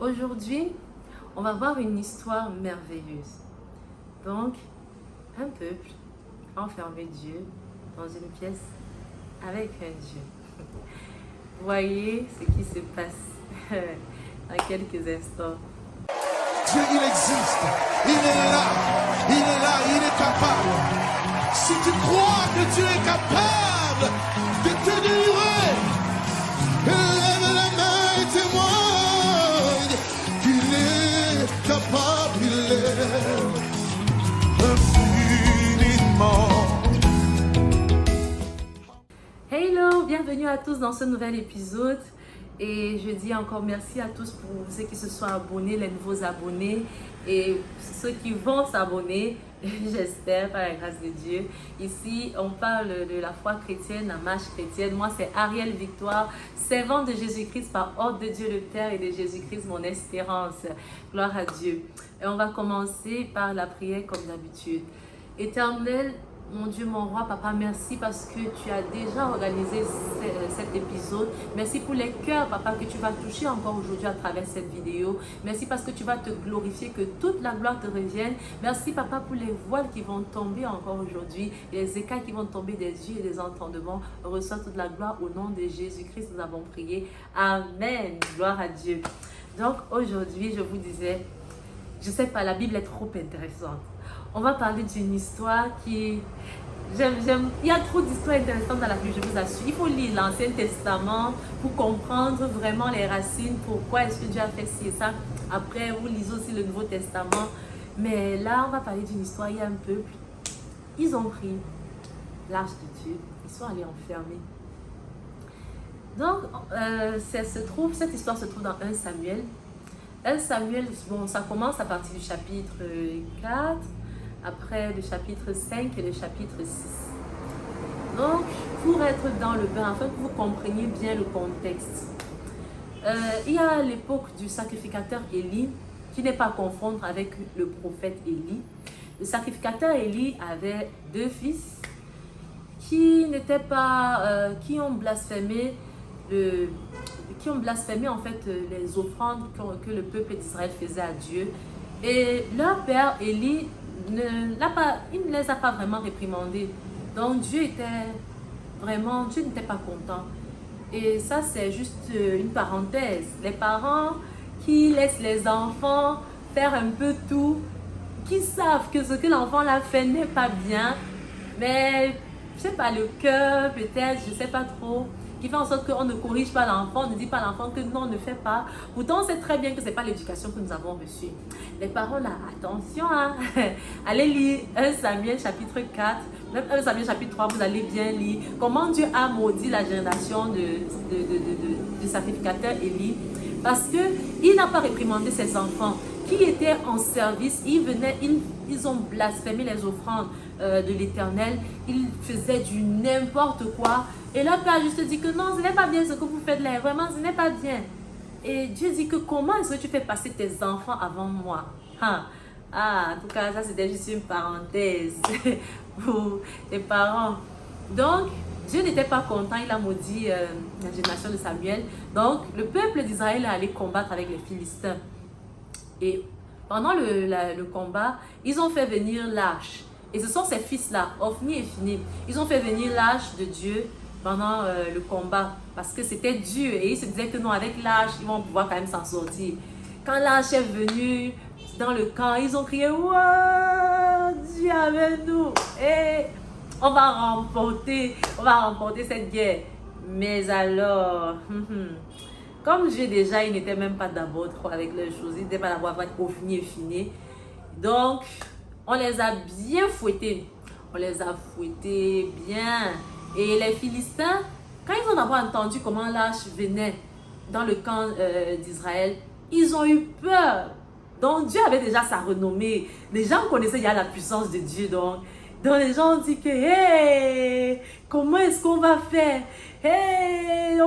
Aujourd'hui, on va voir une histoire merveilleuse. Donc, un peuple enfermé Dieu dans une pièce avec un Dieu. Voyez ce qui se passe dans quelques instants. Dieu, il existe. Il est là, il est capable. Si tu crois que Dieu est capable de te délivrer, lève la main et témoigne qu'il est capable, il est infiniment. Hello, bienvenue à tous dans ce nouvel épisode. Et je dis encore merci à tous pour ceux qui se sont abonnés, les nouveaux abonnés et ceux qui vont s'abonner, j'espère, par la grâce de Dieu. Ici, on parle de la foi chrétienne, la marche chrétienne. Moi, c'est Ariel Victoire, servante de Jésus-Christ par ordre de Dieu le Père et de Jésus-Christ, mon espérance. Gloire à Dieu. Et on va commencer par la prière comme d'habitude. Éternel, mon Dieu, mon roi, papa, merci parce que tu as déjà organisé cet épisode. Merci pour les cœurs, papa, que tu vas toucher encore aujourd'hui à travers cette vidéo. Merci parce que tu vas te glorifier, que toute la gloire te revienne. Merci, papa, pour les voiles qui vont tomber encore aujourd'hui, les écailles qui vont tomber des yeux et des entendements. Reçois toute la gloire au nom de Jésus-Christ. Nous avons prié. Amen. Gloire à Dieu. Donc, aujourd'hui, je vous disais, je sais pas, la Bible est trop intéressante. On va parler d'une histoire qui... J'aime. Il y a trop d'histoires intéressantes dans la Bible, je vous assure. Il faut lire l'Ancien Testament pour comprendre vraiment les racines, pourquoi est-ce que Dieu a fait ci et ça. Après, vous lisez aussi le Nouveau Testament. Mais là, on va parler d'une histoire. Il y a un peuple. Ils ont pris l'arche de Dieu. Ils sont allés enfermer. Donc, cette histoire se trouve dans 1 Samuel. 1 Samuel, bon, ça commence à partir du chapitre 4. Après le chapitre 5 et le chapitre 6. Donc, pour être dans le bain, afin que vous compreniez bien le contexte, il y a l'époque du sacrificateur Élie, qui n'est pas à confondre avec le prophète Élie. Le sacrificateur Élie avait deux fils qui n'étaient pas, qui ont blasphémé en fait les offrandes que le peuple d'Israël faisait à Dieu. Et leur père Élie il ne les a pas vraiment réprimandés. Donc Dieu n'était pas content. Et ça, c'est juste une parenthèse. Les parents qui laissent les enfants faire un peu tout, qui savent que ce que l'enfant l'a fait n'est pas bien, mais je sais pas, le cœur peut-être, je sais pas trop, qui fait en sorte qu'on ne corrige pas l'enfant, on ne dit pas à l'enfant que non, ne fais pas. Pourtant, on sait très bien que ce n'est pas l'éducation que nous avons reçue. Les parents là, attention, hein. Allez lire 1 Samuel chapitre 4, même 1 Samuel chapitre 3, vous allez bien lire comment Dieu a maudit la génération de sacrificateurs Élie, parce qu'il n'a pas réprimandé ses enfants qui étaient en service. Ils ont blasphémé les offrandes de l'Éternel, ils faisaient du n'importe quoi. Et leur père juste dit que non, ce n'est pas bien ce que vous faites là, vraiment ce n'est pas bien. Et Dieu dit que comment est-ce que tu fais passer tes enfants avant moi? En tout cas, ça c'était juste une parenthèse pour les parents. Donc, Dieu n'était pas content, il a maudit la génération de Samuel. Donc, le peuple d'Israël est allé combattre avec les Philistins. Et pendant le combat, ils ont fait venir l'arche. Et ce sont ces fils-là, Ophni et Phinehas. Ils ont fait venir l'arche de Dieu pendant le combat, parce que c'était Dieu, et ils se disaient que non, avec l'arche, ils vont pouvoir quand même s'en sortir. Quand l'arche est venue dans le camp, ils ont crié, wow, Dieu avec nous, et on va remporter cette guerre. Mais alors, comme Dieu déjà, il n'était même pas d'abord trop avec leurs choses, il n'était pas d'abord avec Ophni et Phinehas. Donc, on les a bien fouettés, bien. Et les Philistins, quand ils ont d'abord entendu comment l'arche venait dans le camp d'Israël, ils ont eu peur. Donc Dieu avait déjà sa renommée. Les gens connaissaient déjà la puissance de Dieu. Donc les gens ont dit que, hey, comment est-ce qu'on va faire? Hey,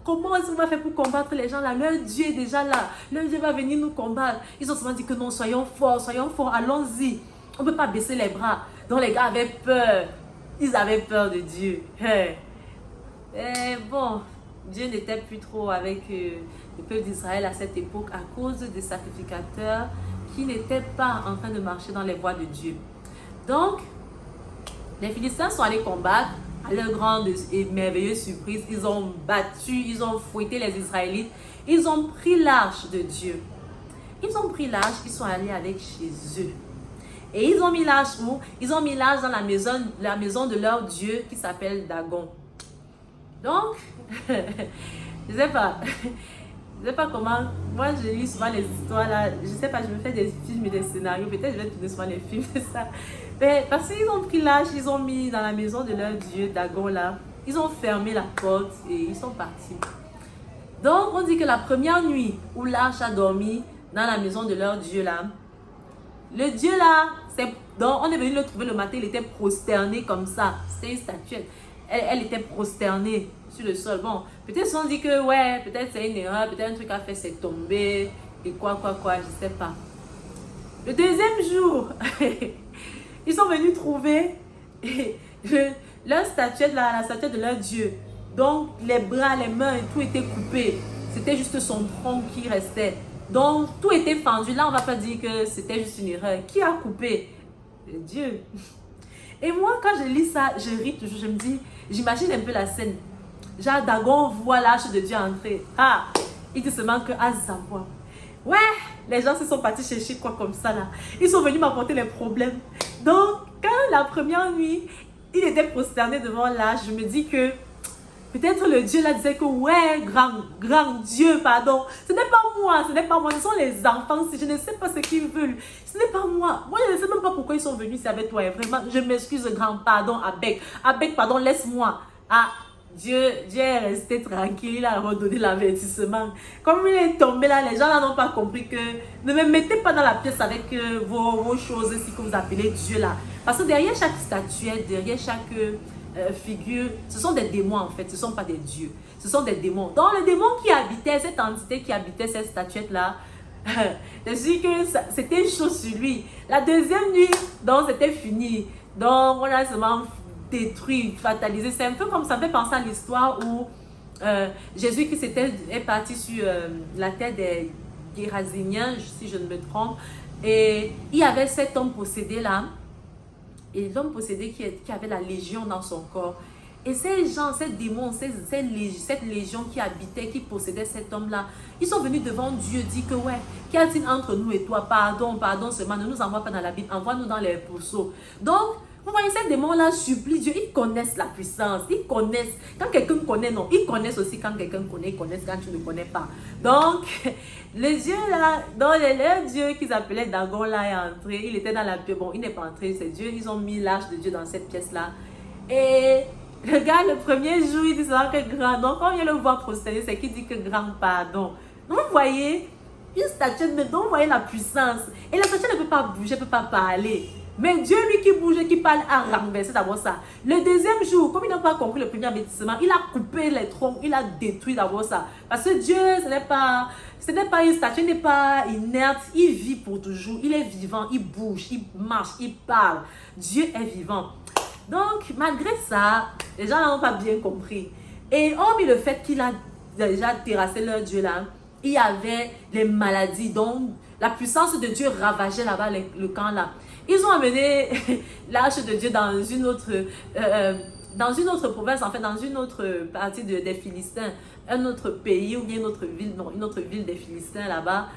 comment est-ce qu'on va faire pour combattre les gens là? Leur Dieu est déjà là. Leur Dieu va venir nous combattre. Ils ont seulement dit que non, soyons forts, allons-y. On ne peut pas baisser les bras. Donc les gars avaient peur. Ils avaient peur de Dieu. Et bon, Dieu n'était plus trop avec le peuple d'Israël à cette époque à cause des sacrificateurs qui n'étaient pas en train de marcher dans les voies de Dieu. Donc, les Philistins sont allés combattre. À leur grande et merveilleuse surprise, ils ont battu, ils ont fouetté les Israélites. Ils ont pris l'arche de Dieu. Ils ont pris l'arche, ils sont allés avec chez eux. Et ils ont mis l'arche où? Ils ont mis l'arche dans la maison de leur Dieu qui s'appelle Dagon. Donc, je sais pas. Je sais pas comment. Moi, je lis souvent les histoires là. Je sais pas, je me fais des films et des scénarios. Peut-être je vais tourner souvent les films, c'est ça. Mais parce qu'ils ont pris l'arche, ils ont mis dans la maison de leur Dieu, Dagon là. Ils ont fermé la porte et ils sont partis. Donc, on dit que la première nuit où l'arche a dormi dans la maison de leur Dieu là, le Dieu là, donc on est venu le trouver le matin, il était prosterné comme ça. C'était une statuette. Elle était prosternée sur le sol. Bon, peut-être on dit que ouais, peut-être c'est une erreur, peut-être un truc a fait, c'est tomber et quoi, je sais pas. Le deuxième jour, ils sont venus trouver leur statuette là, la statuette de leur Dieu. Donc les bras, les mains, tout était coupé. C'était juste son tronc qui restait. Donc tout était fendu. Là, on va pas dire que c'était juste une erreur. Qui a coupé? Dieu. Et moi, quand je lis ça, je ris toujours. Je me dis, j'imagine un peu la scène. Genre, Dagon voit l'arche de Dieu entrer. Ah, il dit seulement que Azambois. Ouais, les gens se sont partis chercher quoi comme ça là. Ils sont venus m'apporter les problèmes. Donc, quand la première nuit, il était prosterné devant l'arche, je me dis que peut-être le Dieu là disait que ouais, grand Dieu, pardon. Ce n'est pas moi, ce sont les enfants. Si je ne sais pas ce qu'ils veulent, ce n'est pas moi. Moi, je ne sais même pas pourquoi ils sont venus ici avec toi. Et vraiment, je m'excuse, grand, pardon, Abek, pardon, laisse-moi. Ah, Dieu est resté tranquille, il a redonné l'avertissement. Comme il est tombé là, les gens là n'ont pas compris que ne me mettez pas dans la pièce avec vos choses ici que vous appelez Dieu là. Parce que derrière chaque statuette, derrière chaque figure, ce sont des démons en fait, ce ne sont pas des dieux, ce sont des démons. Donc le démon qui habitait, cette entité qui habitait cette statuette là, je suis que c'était une chose sur lui. La deuxième nuit, donc c'était fini. Donc on a seulement détruit, fatalisé. C'est un peu comme ça me fait penser à l'histoire où Jésus qui est parti sur la terre des Géraséniens, si je ne me trompe, et il y avait cet homme possédé là. Et l'homme possédé qui avait la légion dans son corps. Et ces gens, ces démons, cette légion qui habitait, qui possédait cet homme-là, ils sont venus devant Dieu dire que ouais, qu'y a-t-il entre nous et toi? Pardon seulement, ne nous envoie pas dans la Bible, envoie-nous dans les pourceaux. Donc, vous voyez, ces démons-là supplient Dieu, ils connaissent la puissance, ils connaissent, quand quelqu'un connaît, non, ils connaissent aussi quand quelqu'un connaît, ils connaissent quand tu ne connais pas. Donc, le Dieu là, donc le Dieu qu'ils appelaient Dagon là est entré, il était dans la pièce, bon, il n'est pas entré, c'est Dieu, ils ont mis l'arche de Dieu dans cette pièce-là. Et le gars, le premier jour, il dit ça que grand, donc quand on vient le voir prosterner, c'est qu'il dit que grand pardon. Donc, vous voyez, une statue, mais donc vous voyez la puissance. Et la statue ne peut pas bouger, ne peut pas parler. Mais Dieu, lui qui bouge et qui parle, a renversé d'abord ça. Le deuxième jour, comme il n'a pas compris le premier avertissement, il a coupé les troncs, il a détruit d'abord ça. Parce que Dieu, ce n'est pas une statue, il n'est pas inerte, il vit pour toujours, il est vivant, il bouge, il marche, il parle. Dieu est vivant. Donc, malgré ça, les gens n'ont pas bien compris. Et hormis le fait qu'il a déjà terrassé leur Dieu là, il y avait les maladies, donc la puissance de Dieu ravageait là-bas le camp là. Ils ont amené l'arche de Dieu dans une autre province, en fait, dans une autre partie des Philistins, un autre pays ou bien une autre ville des Philistins là-bas.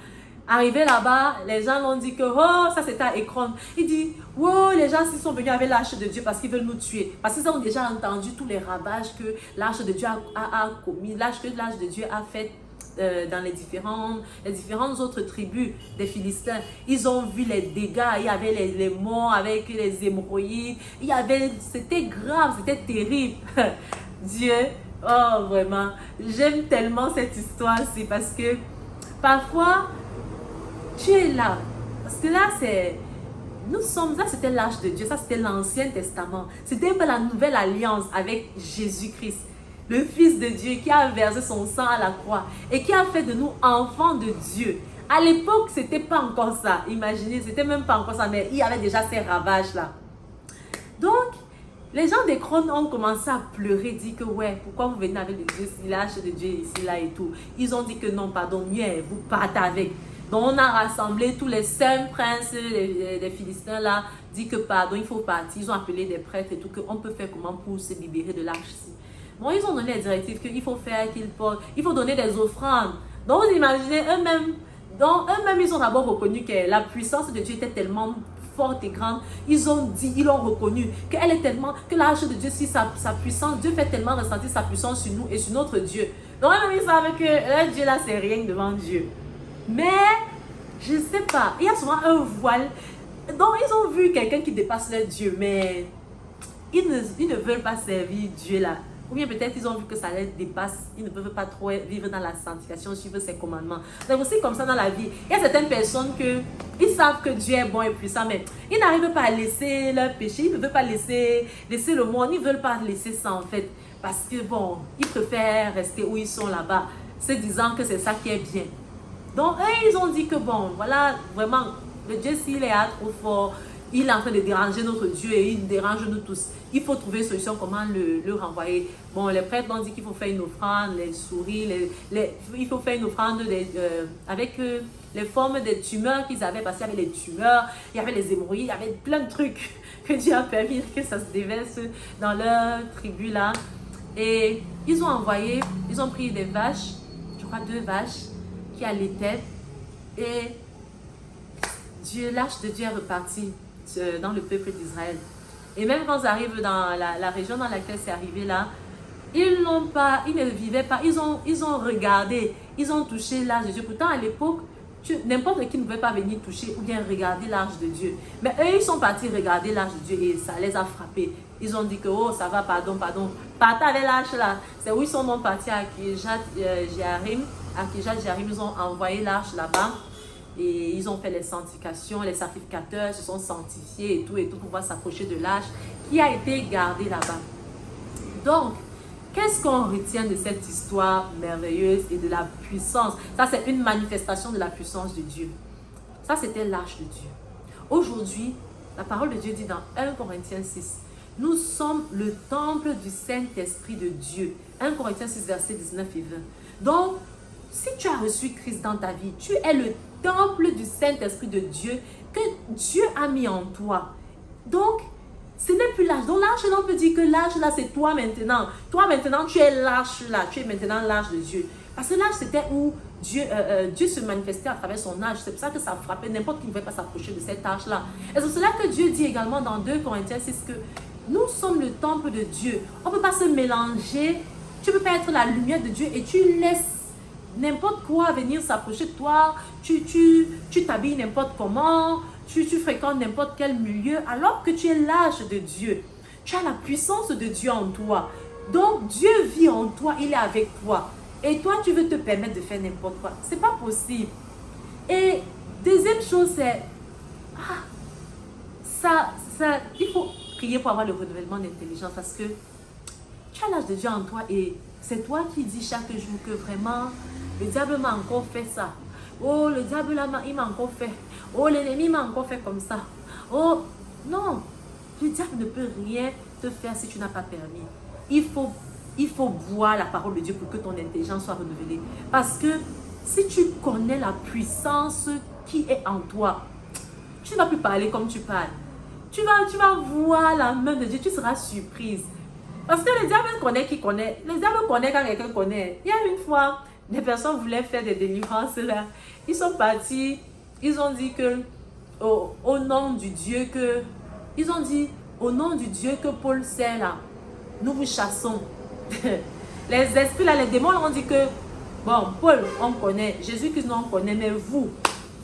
Arrivé là-bas, les gens l'ont dit que oh, ça c'était à Écron. Il dit, wow, les gens s'ils sont venus avec l'arche de Dieu parce qu'ils veulent nous tuer. Parce qu'ils ont déjà entendu tous les ravages que l'arche de Dieu a commis, que l'arche de Dieu a fait. Dans les différentes autres tribus des Philistins. Ils ont vu les dégâts, il y avait les morts avec les hémorroïdes, c'était grave, c'était terrible. Dieu, oh vraiment, j'aime tellement cette histoire-ci parce que parfois, tu es là, parce que là c'était l'arche de Dieu, ça c'était l'Ancien Testament, c'était un peu la nouvelle alliance avec Jésus-Christ. Le Fils de Dieu qui a versé son sang à la croix et qui a fait de nous enfants de Dieu. À l'époque, ce n'était pas encore ça. Imaginez, ce n'était même pas encore ça, mais il y avait déjà ces ravages-là. Donc, Les gens des Crônes ont commencé à pleurer, dit que ouais, pourquoi vous venez avec les haches de Dieu ici, là et tout. Ils ont dit que non, pardon, mieux, vous partez avec. Donc on a rassemblé tous les 5 princes des Philistins là, dit que pardon, il faut partir. Ils ont appelé des prêtres et tout, qu'on peut faire comment pour se libérer de l'arche ici. Bon, ils ont donné les directives qu'il faut faire, il faut donner des offrandes. Donc vous imaginez eux-mêmes, ils ont d'abord reconnu que la puissance de Dieu était tellement forte et grande. Ils l'ont reconnu qu'elle est tellement, que l'arche de Dieu, si sa puissance, Dieu fait tellement ressentir sa puissance sur nous et sur notre Dieu. Donc eux-mêmes ils savent que leur Dieu là c'est rien devant Dieu. Mais je ne sais pas, il y a souvent un voile. Donc ils ont vu quelqu'un qui dépasse leur Dieu, mais ils ne veulent pas servir Dieu là. Ou bien peut-être ils ont vu que ça les dépasse, ils ne peuvent pas trop vivre dans la sanctification, suivre ses commandements. C'est aussi comme ça dans la vie. Il y a certaines personnes ils savent que Dieu est bon et puissant, mais ils n'arrivent pas à laisser leur péché, ils ne veulent pas laisser le monde, ils ne veulent pas laisser ça en fait. Parce que bon, ils préfèrent rester où ils sont là-bas, se disant que c'est ça qui est bien. Donc eux, ils ont dit que bon, voilà, vraiment, le Dieu s'il est trop fort, il est en train de déranger notre Dieu et il dérange nous tous. Il faut trouver une solution, comment le renvoyer. Bon, les prêtres ont dit qu'il faut faire une offrande, les souris, il faut faire une offrande avec les formes des tumeurs qu'ils avaient, parce qu'il y avait les tumeurs, il y avait les hémorroïdes, il y avait plein de trucs que Dieu a permis que ça se déverse dans leur tribu là. Et ils ont pris des vaches, je crois 2 vaches, qui allaitaient, et l'arche de Dieu est repartie dans le peuple d'Israël. Et même quand ça arrive dans la région dans laquelle c'est arrivé là, ils ne vivaient pas, ils ont regardé, ils ont touché l'arche de Dieu. Pourtant à l'époque, n'importe qui ne pouvait pas venir toucher ou bien regarder l'arche de Dieu. Mais eux, ils sont partis regarder l'arche de Dieu et ça les a frappés. Ils ont dit que oh ça va, pardon, partez avec l'arche là. C'est où ils sont donc partis à Kirjat-Jearim. À Kirjat-Jearim, ils ont envoyé l'arche là-bas. Et ils ont fait les sanctifications, les sacrificateurs se sont sanctifiés et tout pour pouvoir s'approcher de l'arche qui a été gardée là-bas. Donc, qu'est-ce qu'on retient de cette histoire merveilleuse et de la puissance? Ça, c'est une manifestation de la puissance de Dieu. Ça, c'était l'arche de Dieu. Aujourd'hui, la parole de Dieu dit dans 1 Corinthiens 6, nous sommes le temple du Saint-Esprit de Dieu. 1 Corinthiens 6, versets 19 et 20. Donc, si tu as reçu Christ dans ta vie, tu es le temple du Saint-Esprit de Dieu que Dieu a mis en toi. Donc, ce n'est plus l'arche. Donc, l'arche, on peut dire que l'arche, là, c'est toi maintenant. Toi, maintenant, tu es l'arche, là. Tu es maintenant l'arche de Dieu. Parce que l'arche, c'était où Dieu se manifestait à travers son arche. C'est pour ça que ça frappait. N'importe qui ne pouvait pas s'approcher de cette arche-là. Et c'est cela que Dieu dit également dans 2 Corinthiens 6 que nous sommes le temple de Dieu. On ne peut pas se mélanger. Tu ne peux pas être la lumière de Dieu et tu laisses n'importe quoi venir s'approcher de toi, tu t'habilles n'importe comment, tu fréquentes n'importe quel milieu, alors que tu es l'arche de Dieu. Tu as la puissance de Dieu en toi. Donc Dieu vit en toi, il est avec toi. Et toi, tu veux te permettre de faire n'importe quoi. Ce n'est pas possible. Et deuxième chose, c'est il faut prier pour avoir le renouvellement d'intelligence parce que tu as l'âge de Dieu en toi et c'est toi qui dis chaque jour que vraiment le diable m'a encore fait ça. Oh, le diable là, il m'a encore fait. Oh, l'ennemi m'a encore fait comme ça. Oh, non. Le diable ne peut rien te faire si tu n'as pas permis. Il faut voir la parole de Dieu pour que ton intelligence soit renouvelée. Parce que si tu connais la puissance qui est en toi, tu ne vas plus parler comme tu parles. Tu vas voir la main de Dieu, tu seras surprise. Parce que le diable connaît qui connaît. Le diable connaît quand quelqu'un connaît. Il y a une fois, des personnes voulaient faire des délivrances là. Ils sont partis, ils ont dit que au nom du Dieu que... Ils ont dit, au nom du Dieu que Paul sert là, nous vous chassons. Les esprits là, les démons ont dit que, bon, Paul, on connaît, Jésus-Christ, on connaît, mais vous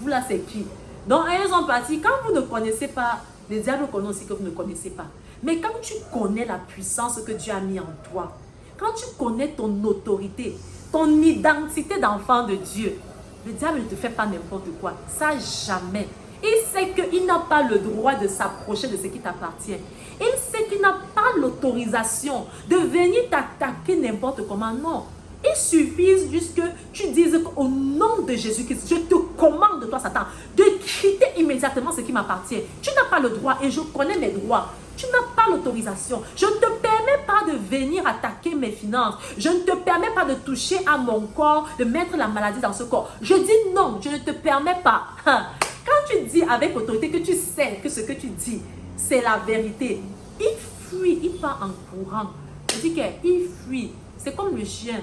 là, c'est qui? Donc, ils sont partis. Quand vous ne connaissez pas, les diables connaissent aussi que vous ne connaissez pas. Mais quand tu connais la puissance que Dieu a mis en toi, quand tu connais ton autorité, ton identité d'enfant de Dieu, le diable ne te fait pas n'importe quoi. Ça, jamais. Il sait qu'il n'a pas le droit de s'approcher de ce qui t'appartient. Il sait qu'il n'a pas l'autorisation de venir t'attaquer n'importe comment. Non. Il suffit juste que tu dises qu'au nom de Jésus-Christ, je te commande, toi Satan, de quitter immédiatement ce qui m'appartient. Tu n'as pas le droit et je connais mes droits. Tu n'as pas l'autorisation. Je ne te permets pas de venir attaquer mes finances. Je ne te permets pas de toucher à mon corps, de mettre la maladie dans ce corps. Je dis non, je ne te permets pas. Quand tu dis avec autorité que tu sais que ce que tu dis, c'est la vérité, il fuit, il part en courant. Je dis qu'il fuit. C'est comme le chien.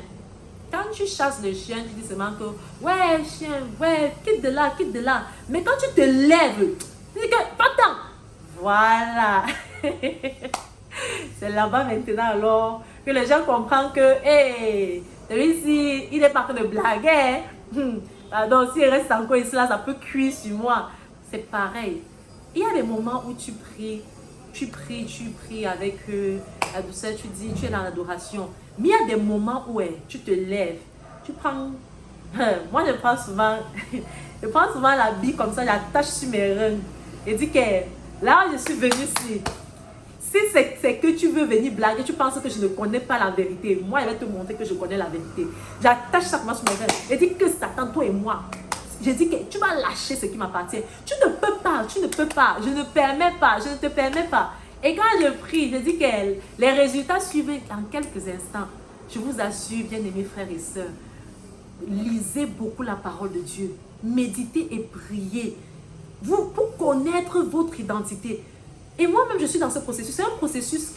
Quand tu chasses le chien, tu dis seulement que ouais, chien, ouais, quitte de là, quitte de là. Mais quand tu te lèves, tu dis que pas-t'en. Voilà. C'est là-bas maintenant alors que les gens comprennent que hey, celui-ci, il est pas en train de blaguer. Pardon, s'il reste encore ici, là, ça peut cuire sur moi. C'est pareil. Il y a des moments où tu pries avec la douceur, tu dis, tu es dans l'adoration. Mais il y a des moments où tu te lèves, tu prends... moi, je prends souvent la bille comme ça, j'attache sur mes reins et dis que là, je suis venue ici. Si c'est que tu veux venir blaguer, tu penses que je ne connais pas la vérité. Moi, je vais te montrer que je connais la vérité. J'attache ça sur mes reins et dis que Satan, toi et moi, je dis que tu vas lâcher ce qui m'appartient. Tu ne peux pas, je ne permets pas, je ne te permets pas. Et quand je prie, je dis que les résultats suivent en quelques instants. Je vous assure, bien-aimés frères et sœurs, lisez beaucoup la parole de Dieu. Méditez et priez. Pour connaître votre identité. Et moi-même, je suis dans ce processus. C'est un processus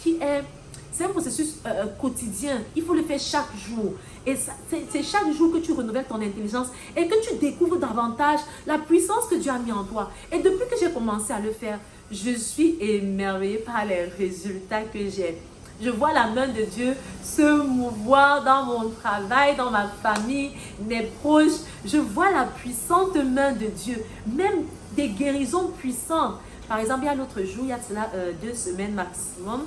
c'est un processus quotidien. Il faut le faire chaque jour. Et c'est chaque jour que tu renouvelles ton intelligence et que tu découvres davantage la puissance que Dieu a mis en toi. Et depuis que j'ai commencé à le faire, je suis émerveillée par les résultats que j'ai. Je vois la main de Dieu se mouvoir dans mon travail, dans ma famille, mes proches. Je vois la puissante main de Dieu, même des guérisons puissantes. Par exemple, il y a l'autre jour, il y a cela 2 semaines maximum,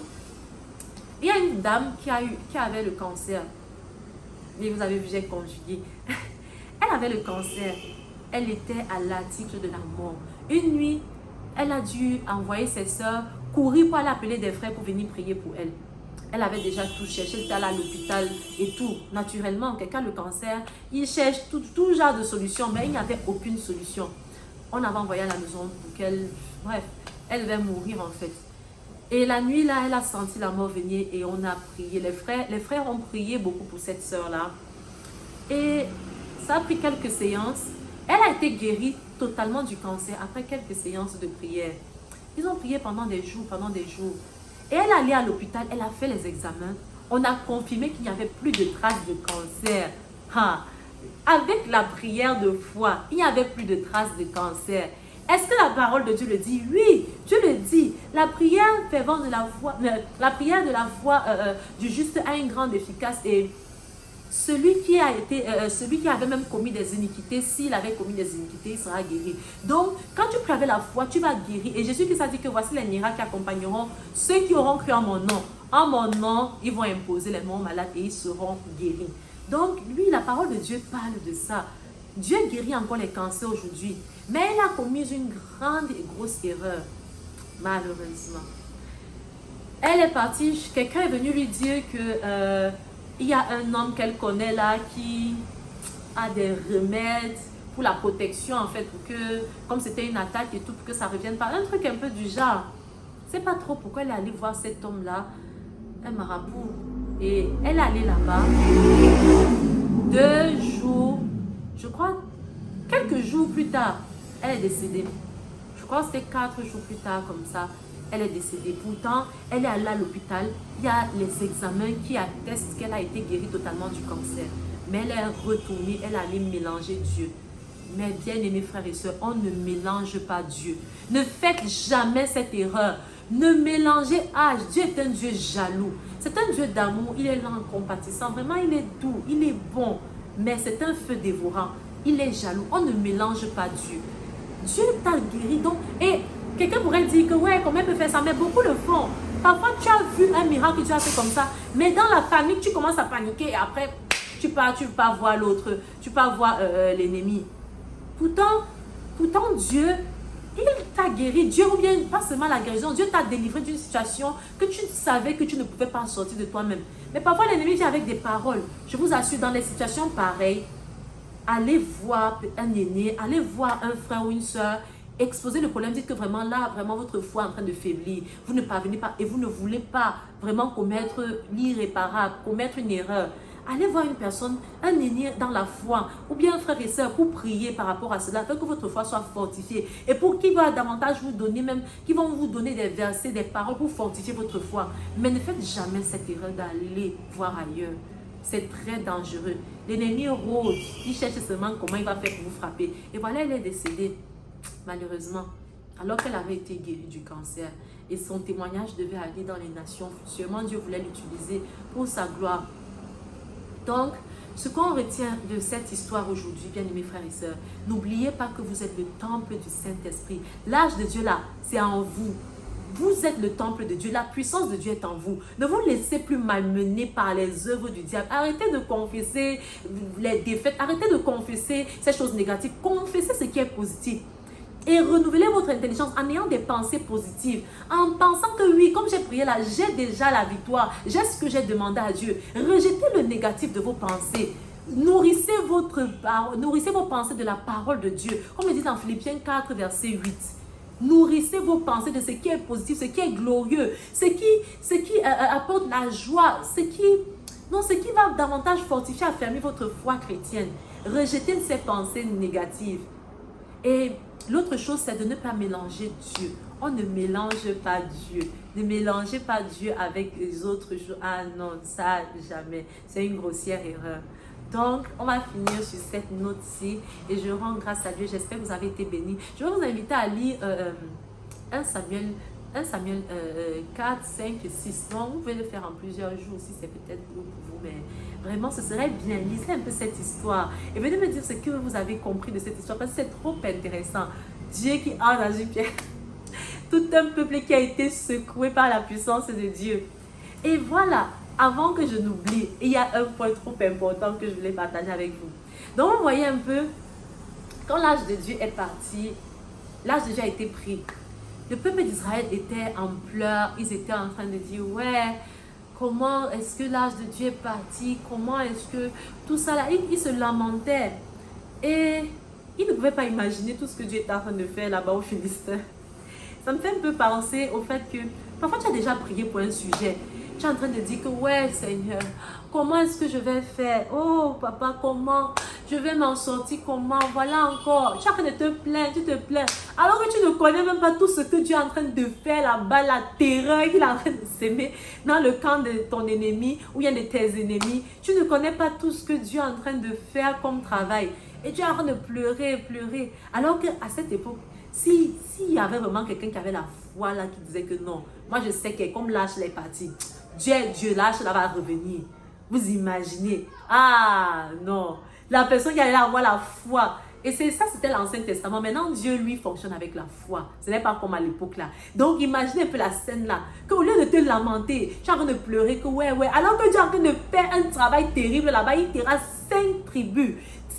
il y a une dame qui avait le cancer. Et vous avez vu, j'ai conjugué. Elle avait le cancer. Elle était à l'article de la mort. Une nuit, elle a dû envoyer ses soeurs courir pour aller appeler des frères pour venir prier pour elle. Elle avait déjà tout cherché, elle était allée à l'hôpital et tout. Naturellement, quelqu'un a le cancer, il cherche tout genre de solution, mais il n'y avait aucune solution. On avait envoyé à la maison pour qu'elle... Bref, elle devait mourir en fait. Et la nuit là, elle a senti la mort venir et on a prié. Les frères ont prié beaucoup pour cette sœur-là. Et ça a pris quelques séances. Elle a été guérie totalement du cancer après quelques séances de prière. Ils ont prié pendant des jours. Et elle est allée à l'hôpital, elle a fait les examens. On a confirmé qu'il n'y avait plus de traces de cancer. Avec la prière de foi, il n'y avait plus de traces de cancer. Est-ce que la parole de Dieu le dit? Oui, Dieu le dit. La prière fervente de la foi, du juste a une grande efficace. Et celui qui avait même commis des iniquités, s'il avait commis des iniquités, il sera guéri. Donc, quand tu pries avec la foi, tu vas guérir. Et Jésus-Christ a dit que voici les miracles qui accompagneront ceux qui auront cru en mon nom. En mon nom, ils vont imposer les mains malades et ils seront guéris. Donc, lui, la parole de Dieu parle de ça. Dieu guérit encore les cancers aujourd'hui. Mais elle a commis une grande et grosse erreur, malheureusement. Elle est partie, quelqu'un est venu lui dire que il y a un homme qu'elle connaît là qui a des remèdes pour la protection en fait, pour que, comme c'était une attaque et tout, pour que ça revienne pas. Un truc un peu du genre. Je ne sais pas trop pourquoi elle est allée voir cet homme-là, un marabout. Et elle est allée là-bas. 2 jours, je crois, quelques jours plus tard, elle est décédée. Je crois que c'était 4 jours plus tard comme ça. Elle est décédée. Pourtant, elle est allée à l'hôpital. Il y a les examens qui attestent qu'elle a été guérie totalement du cancer. Mais elle est retournée, elle est allée mélanger Dieu. Mais bien aimés frères et sœurs, on ne mélange pas Dieu. Ne faites jamais cette erreur. Ne mélangez Dieu est un Dieu jaloux. C'est un Dieu d'amour. Il est lent, compatissant. Vraiment, il est doux, il est bon. Mais c'est un feu dévorant. Il est jaloux. On ne mélange pas Dieu. Dieu t'a guéri. Donc, et quelqu'un pourrait dire que ouais, comment elle peut faire ça? Mais beaucoup le font. Parfois, tu as vu un miracle que Dieu a fait comme ça. Mais dans la panique, tu commences à paniquer. Et après, tu veux pas voir l'autre. Tu peux voir l'ennemi. Pourtant, Dieu, il t'a guéri. Dieu, ou bien pas seulement la guérison, Dieu t'a délivré d'une situation que tu savais que tu ne pouvais pas sortir de toi-même. Mais parfois, l'ennemi vient avec des paroles. Je vous assure, dans les situations pareilles, allez voir un aîné, allez voir un frère ou une soeur Exposez le problème, dites que vraiment là, vraiment votre foi est en train de faiblir. Vous ne parvenez pas et vous ne voulez pas vraiment commettre l'irréparable, commettre une erreur. Allez voir une personne, un aîné dans la foi, ou bien un frère et sœur pour prier par rapport à cela, afin que votre foi soit fortifiée. Et pour qui va davantage vous donner même, qui vont vous donner des versets, des paroles pour fortifier votre foi. Mais ne faites jamais cette erreur d'aller voir ailleurs. C'est très dangereux. L'ennemi rôde, il cherche seulement comment il va faire pour vous frapper. Et voilà, elle est décédée, malheureusement, alors qu'elle avait été guérie du cancer. Et son témoignage devait aller dans les nations. Sûrement Dieu voulait l'utiliser pour sa gloire. Donc, ce qu'on retient de cette histoire aujourd'hui, bien-aimés frères et sœurs, n'oubliez pas que vous êtes le temple du Saint-Esprit. L'âge de Dieu là, c'est en vous. Vous êtes le temple de Dieu. La puissance de Dieu est en vous. Ne vous laissez plus malmener par les œuvres du diable. Arrêtez de confesser les défaites. Arrêtez de confesser ces choses négatives. Confessez ce qui est positif. Et renouvelez votre intelligence en ayant des pensées positives. En pensant que oui, comme j'ai prié là, j'ai déjà la victoire. J'ai ce que j'ai demandé à Dieu. Rejetez le négatif de vos pensées. Nourrissez vos pensées de la parole de Dieu. Comme le dit dans Philippiens 4, verset 8. Nourrissez vos pensées de ce qui est positif, ce qui est glorieux, ce qui apporte la joie, ce qui va davantage fortifier, affermir votre foi chrétienne. Rejetez ces pensées négatives. Et l'autre chose, c'est de ne pas mélanger Dieu. On ne mélange pas Dieu. Ne mélangez pas Dieu avec les autres choses. Ah non, ça jamais. C'est une grossière erreur. Donc, on va finir sur cette note-ci et je rends grâce à Dieu. J'espère que vous avez été bénis. Je vais vous inviter à lire 1 Samuel 4, 5 et 6. Donc, vous pouvez le faire en plusieurs jours si c'est peut-être pour vous, mais vraiment, ce serait bien. Lisez un peu cette histoire et venez me dire ce que vous avez compris de cette histoire parce que c'est trop intéressant. Dieu qui a dans une pierre. Tout un peuple qui a été secoué par la puissance de Dieu. Et voilà. Avant que je n'oublie, il y a un point trop important que je voulais partager avec vous. Donc, vous voyez un peu, quand l'âge de Dieu est parti, l'âge de Dieu a été pris. Le peuple d'Israël était en pleurs, ils étaient en train de dire, ouais, comment est-ce que l'âge de Dieu est parti? Comment est-ce que tout ça là, ils se lamentaient. Et ils ne pouvaient pas imaginer tout ce que Dieu était en train de faire là-bas aux Philistins. Ça me fait un peu penser au fait que, parfois tu as déjà prié pour un sujet. Tu es en train de dire que, ouais, Seigneur, comment est-ce que je vais faire? Oh, papa, comment? Je vais m'en sortir, comment? Voilà encore. Tu es en train de te plaindre, tu te plains. Alors que tu ne connais même pas tout ce que Dieu est en train de faire là-bas, la terreur qu'il est en train de s'aimer dans le camp de ton ennemi ou bien de tes ennemis. Tu ne connais pas tout ce que Dieu est en train de faire comme travail. Et tu es en train de pleurer, pleurer. Alors qu'à cette époque, s'il y avait vraiment quelqu'un qui avait la foi là, qui disait que non, moi je sais que comme l'âge est parti, Dieu, l'âge là va revenir. Vous imaginez? Ah non, la personne qui allait avoir la foi. Et ça, c'était l'Ancien Testament. Maintenant, Dieu, lui, fonctionne avec la foi. Ce n'est pas comme à l'époque là. Donc, imaginez un peu la scène là. Qu'au lieu de te lamenter, tu es en train de pleurer que ouais. Alors que Dieu est en train de faire un travail terrible là-bas, il t'ira 5 tribus.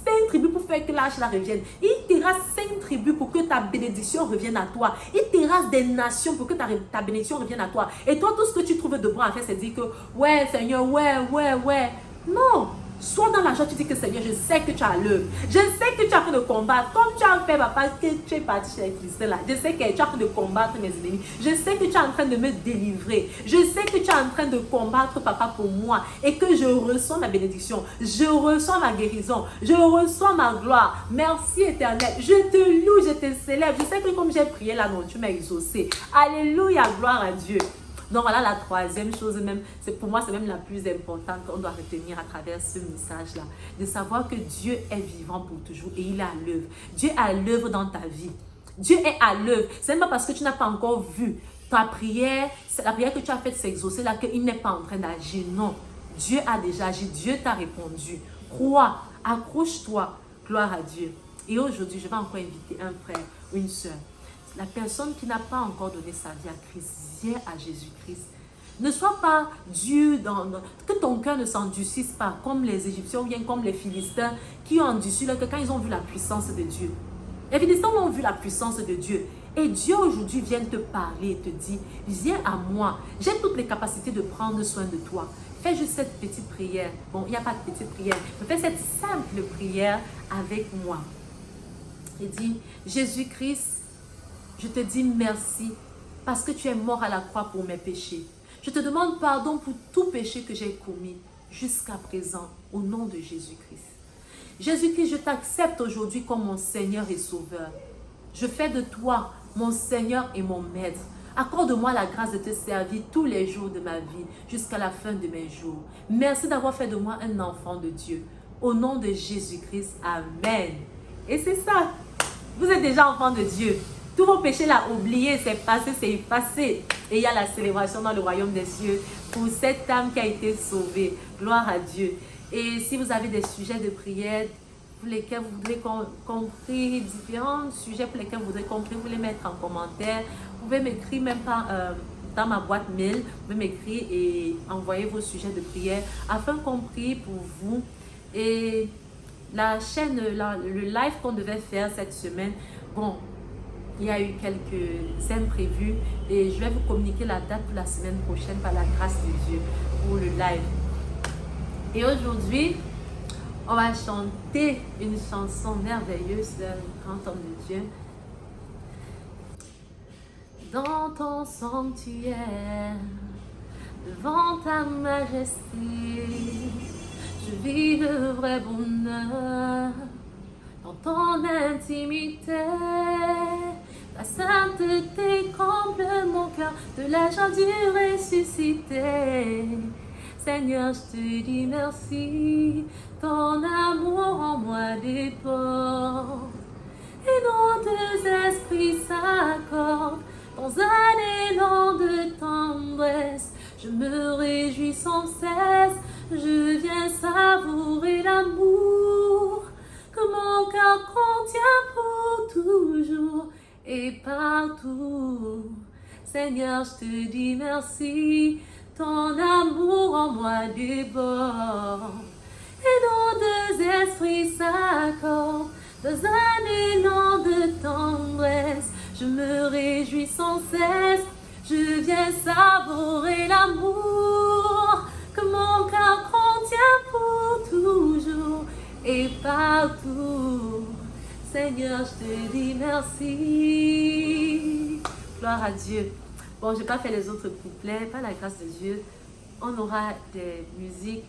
5 tribus pour faire que l'âge là revienne. Il terrasse 5 tribus pour que ta bénédiction revienne à toi. Il terrasse des nations pour que ta bénédiction revienne à toi. Et toi, tout ce que tu trouves de bon à faire, c'est dire que ouais, Seigneur, ouais. Non. Sois dans la joie, tu dis que Seigneur, je sais que tu as l'œuvre. Je sais que tu es en train de combattre. Comme tu as fait, papa, que tu es parti chez les Philistins là. Je sais que tu es en train de combattre mes ennemis. Je sais que tu es en train de me délivrer. Je sais que tu es en train de combattre, papa, pour moi. Et que je reçois ma bénédiction. Je reçois ma guérison. Je reçois ma gloire. Merci éternel. Je te loue, je te célèbre. Je sais que comme j'ai prié là, non, tu m'as exaucé. Alléluia, gloire à Dieu. Donc voilà la troisième chose même, pour moi c'est même la plus importante qu'on doit retenir à travers ce message-là. De savoir que Dieu est vivant pour toujours et il est à l'œuvre. Dieu est à l'œuvre dans ta vie. Dieu est à l'œuvre. Ce n'est pas parce que tu n'as pas encore vu ta prière, la prière que tu as faite s'exaucer là qu'il n'est pas en train d'agir. Non, Dieu a déjà agi, Dieu t'a répondu. Crois, accroche-toi, gloire à Dieu. Et aujourd'hui, je vais encore inviter un frère ou une soeur. La personne qui n'a pas encore donné sa vie à Christ, viens à Jésus-Christ. Ne sois pas dur, que ton cœur ne s'endurcisse pas comme les Égyptiens ou bien comme les Philistins qui ont endurci là, quand ils ont vu la puissance de Dieu. Les Philistins ont vu la puissance de Dieu. Et Dieu aujourd'hui vient te parler et te dit, viens à moi. J'ai toutes les capacités de prendre soin de toi. Fais juste cette petite prière. Bon, il n'y a pas de petite prière. Mais fais cette simple prière avec moi. Il dit, Jésus-Christ, Je te dis merci parce que tu es mort à la croix pour mes péchés. Je te demande pardon pour tout péché que j'ai commis jusqu'à présent, au nom de Jésus-Christ. Jésus-Christ, je t'accepte aujourd'hui comme mon Seigneur et Sauveur. Je fais de toi mon Seigneur et mon Maître. Accorde-moi la grâce de te servir tous les jours de ma vie, jusqu'à la fin de mes jours. Merci d'avoir fait de moi un enfant de Dieu. Au nom de Jésus-Christ, Amen. Et c'est ça, vous êtes déjà enfant de Dieu. Tous vos péchés là, oubliés, c'est passé, c'est effacé. Et il y a la célébration dans le royaume des cieux pour cette âme qui a été sauvée. Gloire à Dieu. Et si vous avez des sujets de prière pour lesquels vous voudrez qu'on prie, différents sujets pour lesquels vous voudrez qu'on prie, vous les mettre en commentaire. Vous pouvez m'écrire même pas dans ma boîte mail. Vous pouvez m'écrire et envoyer vos sujets de prière afin qu'on prie pour vous. Et la chaîne, le live qu'on devait faire cette semaine, bon, il y a eu quelques imprévus et je vais vous communiquer la date pour la semaine prochaine par la grâce de Dieu pour le live. Et aujourd'hui, on va chanter une chanson merveilleuse d'un grand homme de Dieu. Dans ton sanctuaire, devant ta majesté, je vis le vrai bonheur. Dans ton intimité, la sainteté comble mon cœur de la joie du ressuscité. Seigneur, je te dis merci, ton amour en moi déborde. Et nos deux esprits s'accordent dans un élan de tendresse. Je me réjouis sans cesse, je viens savourer l'amour que mon cœur contient pour toujours et partout. Seigneur, je te dis merci, ton amour en moi déborde. Et nos deux esprits s'accordent dans un élan de tendresse. Je me réjouis sans cesse, je viens savourer l'amour que mon cœur contient pour toujours et partout. Seigneur, je te dis merci. Gloire à Dieu. Bon, je n'ai pas fait les autres couplets, par la grâce de Dieu. On aura des musiques,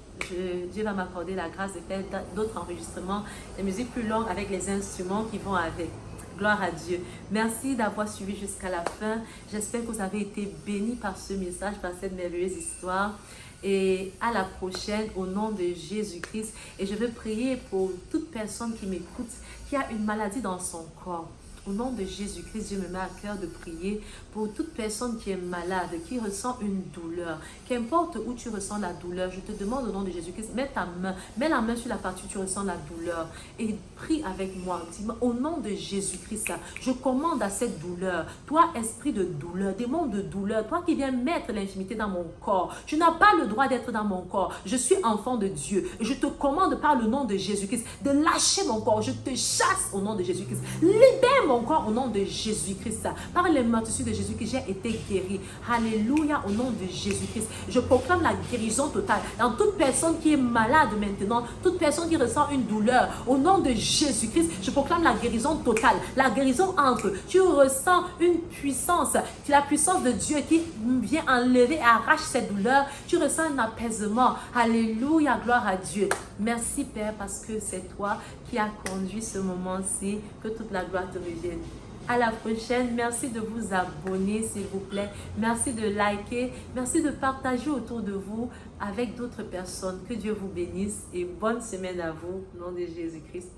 Dieu va m'accorder la grâce de faire d'autres enregistrements, des musiques plus longues avec les instruments qui vont avec. Gloire à Dieu. Merci d'avoir suivi jusqu'à la fin. J'espère que vous avez été bénis par ce message, par cette merveilleuse histoire. Et à la prochaine au nom de Jésus-Christ. Et je veux prier pour toute personne qui m'écoute, qui a une maladie dans son corps. Au nom de Jésus-Christ, Dieu me met à cœur de prier pour toute personne qui est malade, qui ressent une douleur. Qu'importe où tu ressens la douleur, je te demande au nom de Jésus-Christ, mets la main sur la partie où tu ressens la douleur et prie avec moi. Dis-moi, au nom de Jésus-Christ, je commande à cette douleur, toi esprit de douleur, démon de douleur, toi qui viens mettre l'infimité dans mon corps, tu n'as pas le droit d'être dans mon corps. Je suis enfant de Dieu et je te commande par le nom de Jésus-Christ de lâcher mon corps. Je te chasse au nom de Jésus-Christ. Libère mon corps au nom de Jésus-Christ. Par les meurtrissures de Jésus-Christ, j'ai été guéri. Alléluia, au nom de Jésus-Christ. Je proclame la guérison totale dans toute personne qui est malade maintenant, toute personne qui ressent une douleur. Au nom de Jésus-Christ, je proclame la guérison totale. La guérison entre. Tu ressens une puissance, la puissance de Dieu qui vient enlever et arrache cette douleur. Tu ressens un apaisement. Alléluia, gloire à Dieu. Merci Père parce que c'est toi qui as conduit ce moment-ci. Que toute la gloire te revienne. À la prochaine. Merci de vous abonner s'il vous plaît. Merci de liker. Merci de partager autour de vous avec d'autres personnes. Que Dieu vous bénisse et bonne semaine à vous. Au nom de Jésus-Christ.